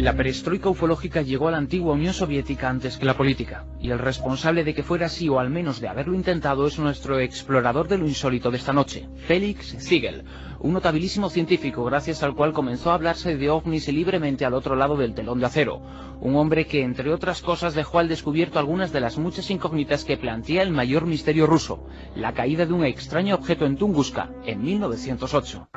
La perestroika ufológica llegó a la antigua Unión Soviética antes que la política, y el responsable de que fuera así, o al menos de haberlo intentado, es nuestro explorador de lo insólito de esta noche, Felix Ziegel, un notabilísimo científico gracias al cual comenzó a hablarse de ovnis libremente al otro lado del telón de acero. Un hombre que, entre otras cosas, dejó al descubierto algunas de las muchas incógnitas que plantea el mayor misterio ruso, la caída de un extraño objeto en Tunguska en 1908.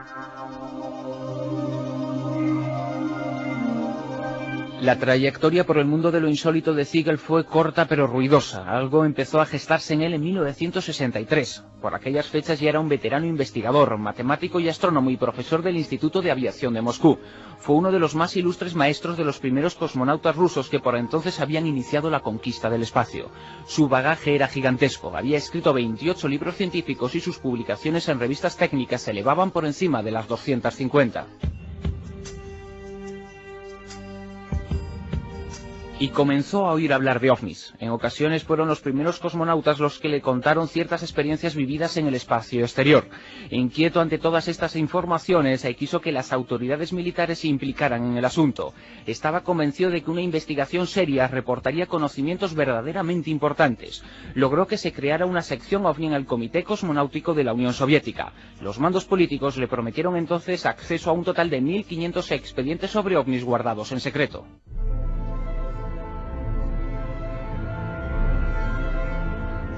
La trayectoria por el mundo de lo insólito de Ziegel fue corta pero ruidosa. Algo empezó a gestarse en él en 1963. Por aquellas fechas ya era un veterano investigador, matemático y astrónomo y profesor del Instituto de Aviación de Moscú. Fue uno de los más ilustres maestros de los primeros cosmonautas rusos que por entonces habían iniciado la conquista del espacio. Su bagaje era gigantesco. Había escrito 28 libros científicos y sus publicaciones en revistas técnicas se elevaban por encima de las 250. Y comenzó a oír hablar de ovnis. En ocasiones fueron los primeros cosmonautas los que le contaron ciertas experiencias vividas en el espacio exterior. Inquieto ante todas estas informaciones, quiso que las autoridades militares se implicaran en el asunto. Estaba convencido de que una investigación seria reportaría conocimientos verdaderamente importantes. Logró que se creara una sección ovni en el Comité Cosmonáutico de la Unión Soviética. Los mandos políticos le prometieron entonces acceso a un total de 1.500 expedientes sobre ovnis guardados en secreto.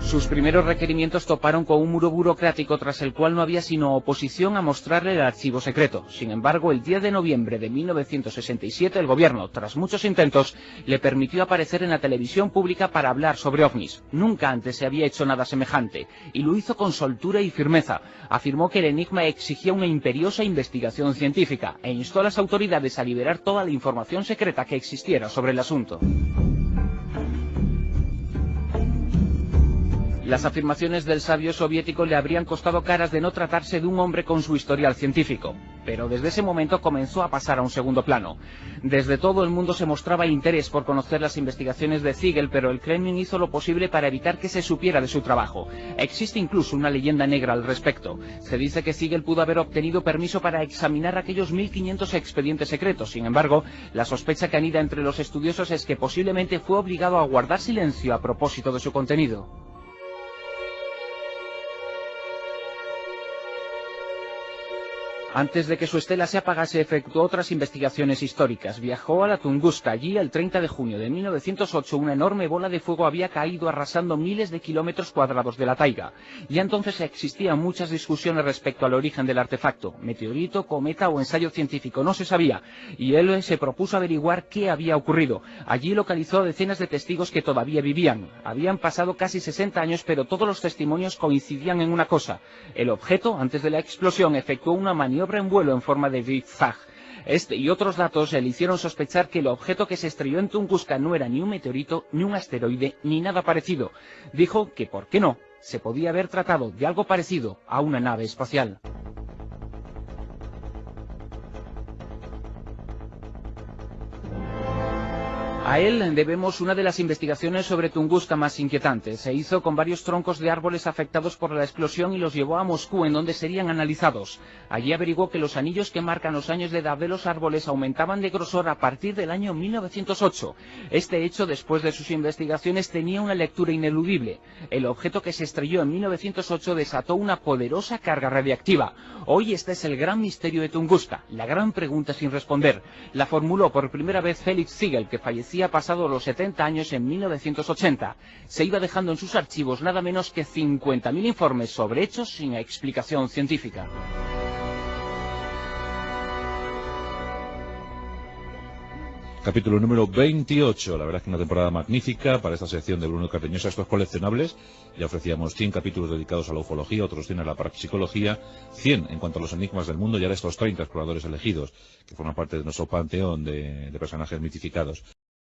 Sus primeros requerimientos toparon con un muro burocrático tras el cual no había sino oposición a mostrarle el archivo secreto. Sin embargo, el 10 de noviembre de 1967 el gobierno, tras muchos intentos, le permitió aparecer en la televisión pública para hablar sobre ovnis. Nunca antes se había hecho nada semejante, y lo hizo con soltura y firmeza. Afirmó que el enigma exigía una imperiosa investigación científica, e instó a las autoridades a liberar toda la información secreta que existiera sobre el asunto. Las afirmaciones del sabio soviético le habrían costado caras de no tratarse de un hombre con su historial científico, pero desde ese momento comenzó a pasar a un segundo plano. Desde todo el mundo se mostraba interés por conocer las investigaciones de Ziegel, pero el Kremlin hizo lo posible para evitar que se supiera de su trabajo. Existe incluso una leyenda negra al respecto. Se dice que Ziegel pudo haber obtenido permiso para examinar aquellos 1.500 expedientes secretos. Sin embargo, la sospecha que anida entre los estudiosos es que posiblemente fue obligado a guardar silencio a propósito de su contenido. Antes de que su estela se apagase, efectuó otras investigaciones históricas. Viajó a la Tunguska. Allí, el 30 de junio de 1908, una enorme bola de fuego había caído arrasando miles de kilómetros cuadrados de la taiga. Ya entonces existían muchas discusiones respecto al origen del artefacto. Meteorito, cometa o ensayo científico, no se sabía. Y él se propuso averiguar qué había ocurrido. Allí localizó a decenas de testigos que todavía vivían. Habían pasado casi 60 años, pero todos los testimonios coincidían en una cosa. El objeto, antes de la explosión, efectuó una maniobra en vuelo en forma de zigzag. Este y otros datos le hicieron sospechar que el objeto que se estrelló en Tunguska no era ni un meteorito, ni un asteroide, ni nada parecido. Dijo que, ¿por qué no?, se podía haber tratado de algo parecido a una nave espacial. A él debemos una de las investigaciones sobre Tunguska más inquietantes. Se hizo con varios troncos de árboles afectados por la explosión y los llevó a Moscú, en donde serían analizados. Allí averiguó que los anillos que marcan los años de edad de los árboles aumentaban de grosor a partir del año 1908. Este hecho, después de sus investigaciones, tenía una lectura ineludible. El objeto que se estrelló en 1908 desató una poderosa carga radiactiva. Hoy este es el gran misterio de Tunguska, la gran pregunta sin responder. La formuló por primera vez Felix Ziegel, que fallecía pasado los 70 años en 1980. Se iba dejando en sus archivos nada menos que 50.000 informes sobre hechos sin explicación científica. Capítulo número 28, la verdad es que una temporada magnífica para esta sección de Bruno Cardeñosa, estos coleccionables. Ya ofrecíamos 100 capítulos dedicados a la ufología, otros 100 a la parapsicología, 100 en cuanto a los enigmas del mundo y ahora estos 30 exploradores elegidos, que forman parte de nuestro panteón de personajes mitificados.